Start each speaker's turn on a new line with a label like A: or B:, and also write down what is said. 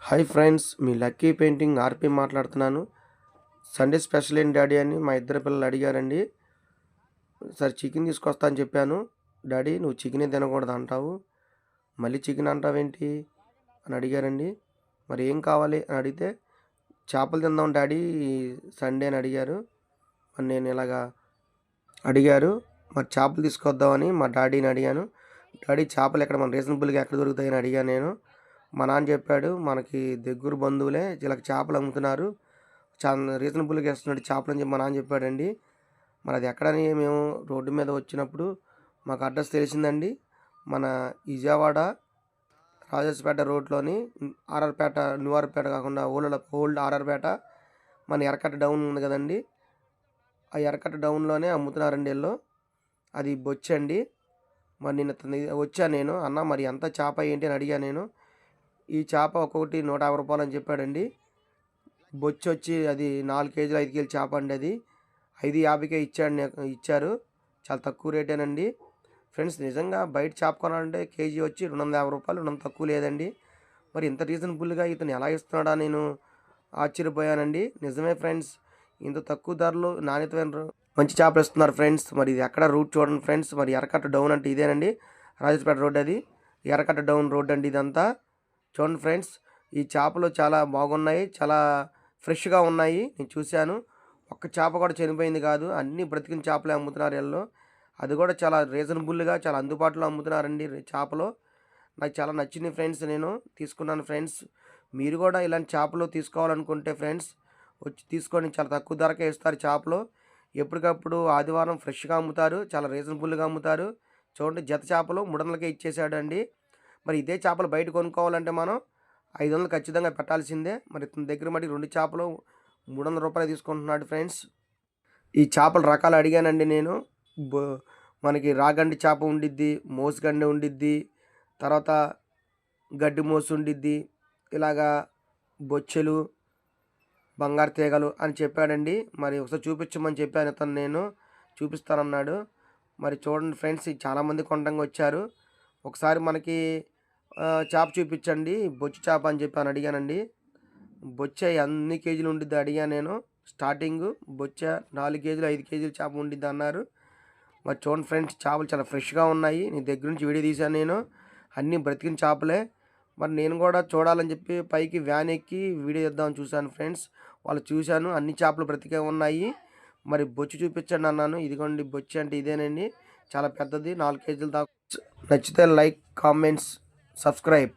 A: Hi friends, మీ lucky painting ఆర్పి మాట్లాడుతున్నాను. Sunday special ఏంటి daddy అని మా ఇద్దరు పిల్లలు అడిగారండి. సరే చికెన్ తీసుకొస్తా అని చెప్పాను. డాడీ నువ్వు చికెనే తినకూడదు అంటావు, మళ్ళీ చికెన్ అంటావేంటి అని అడిగారండి. మరి ఏం కావాలి అని అడిగితే చేపలు తిందాం డాడీ సండే అని అడిగారు. మరి నేను ఇలాగా అడిగారు, మరి చేపలు తీసుకొద్దామని మా డాడీని అడిగాను. డాడీ చేపలు ఎక్కడ మన రీజనబుల్గా ఎక్కడ దొరుకుతాయని అడిగాను నేను. మా నాన్న చెప్పాడు, మనకి దగ్గర బంధువులే ఇలా చేపలు అమ్ముతున్నారు, చాలా రీజనబుల్గా ఇస్తున్నాడు చేపలు అని చెప్పి మా నాన్న చెప్పాడండి. మరి అది ఎక్కడని మేము రోడ్డు మీద వచ్చినప్పుడు మాకు అడ్రస్ తెలిసిందండి. మన విజయవాడ రాజాసుపేట రోడ్లోని ఆర్ఆర్పేట, న్యూ ఆర్ఆర్పేట కాకుండా ఓల్డ్ ఆర్ఆర్పేట, మన ఎరకట్ట డౌన్ ఉంది కదండి, ఆ ఎరకట్ట డౌన్లోనే అమ్ముతున్నారండి వీళ్ళు. అది బొచ్చండి. మరి నిన్న వచ్చాను నేను, అన్న మరి ఎంత చేప ఏంటి అని అడిగాను నేను. ఈ చేప ఒక్కొక్కటి 150 రూపాయలు అని చెప్పాడండి. బొచ్చు వచ్చి అది 4 కేజీలు 5 కేజీలు చేప అండి. అది 5.50కే ఇచ్చారు. చాలా తక్కువ రేటేనండి ఫ్రెండ్స్. నిజంగా బయట చేప కొనాలంటే కేజీ వచ్చి 250 రూపాయలు, నన్ను తక్కువ లేదండి. మరి ఇంత రీజనబుల్గా ఇతను ఎలా ఇస్తున్నాడా నేను ఆశ్చర్యపోయానండి. నిజమే ఫ్రెండ్స్, ఇంత తక్కువ ధరలు నాణ్యతమైన మంచి చేపలు ఇస్తున్నారు ఫ్రెండ్స్. మరి ఇది ఎక్కడ రూట్ చూడండి ఫ్రెండ్స్. మరి ఎరకట్ట డౌన్ అంటే ఇదేనండి, రాజపేట రోడ్, అది ఎరకట్ట డౌన్ రోడ్ అండి ఇదంతా. చూడండి ఫ్రెండ్స్, ఈ చేపలు చాలా బాగున్నాయి, చాలా ఫ్రెష్గా ఉన్నాయి. నేను చూశాను, ఒక్క చేప కూడా చనిపోయింది కాదు, అన్నీ బ్రతికిన చేపలే అమ్ముతున్నారు వీళ్ళు. అది కూడా చాలా రీజనబుల్గా, చాలా అందుబాటులో అమ్ముతున్నారండి చేపలు. నాకు చాలా నచ్చింది ఫ్రెండ్స్, నేను తీసుకున్నాను ఫ్రెండ్స్. మీరు కూడా ఇలాంటి చేపలు తీసుకోవాలనుకుంటే ఫ్రెండ్స్ వచ్చి తీసుకొని, చాలా తక్కువ ధరకే ఇస్తారు చేపలు. ఎప్పటికప్పుడు ఆదివారం ఫ్రెష్గా అమ్ముతారు, చాలా రీజనబుల్గా అమ్ముతారు. చూడండి, జత చేపలు 300కే ఇచ్చేసాడు అండి. మరి ఇదే చేపలు బయట కొనుక్కోవాలంటే మనం 500 ఖచ్చితంగా పెట్టాల్సిందే. మరి ఇతని దగ్గర మరి 2 చేపలు 300 రూపాయలు తీసుకుంటున్నాడు ఫ్రెండ్స్. ఈ చేపల రకాలు అడిగానండి నేను. మనకి రాగండి చేప ఉండిద్ది, మోసుగండి ఉండిద్ది, తర్వాత గడ్డి మోసు ఉండిద్ది, ఇలాగా బొచ్చెలు, బంగారు తీగలు అని చెప్పాడండి. మరి ఒకసారి చూపించమని చెప్పాను ఇతను, నేను చూపిస్తానన్నాడు. మరి చూడండి ఫ్రెండ్స్, చాలామంది కొనడానికి వచ్చారు. ఒకసారి మనకి చేప చూపించండి, బొచ్చు చేప అని చెప్పి అని అడిగానండి. బొచ్చ అన్ని కేజీలు ఉండిద్ది అడిగాను నేను. స్టార్టింగ్ బొచ్చ 4 కేజీలు 5 కేజీలు చేప ఉండిద్ది అన్నారు. మరి చూడండి ఫ్రెండ్స్, చేపలు చాలా ఫ్రెష్గా ఉన్నాయి. నీ దగ్గర నుంచి వీడియో తీశాను నేను, అన్నీ బ్రతికిన చేపలే. మరి నేను కూడా చూడాలని చెప్పి పైకి వ్యాన్ ఎక్కి వీడియో ఇద్దామని చూశాను ఫ్రెండ్స్. వాళ్ళు చూశాను, అన్ని చేపలు బ్రతికే ఉన్నాయి. మరి బొచ్చు చూపించండి అన్నాను. ఇదిగోండి బొచ్చు అంటే ఇదేనండి, చాలా పెద్దది, 4 కేజీలు దాకా. నచ్చితే లైక్, కామెంట్స్, సబ్స్క్రైబ్.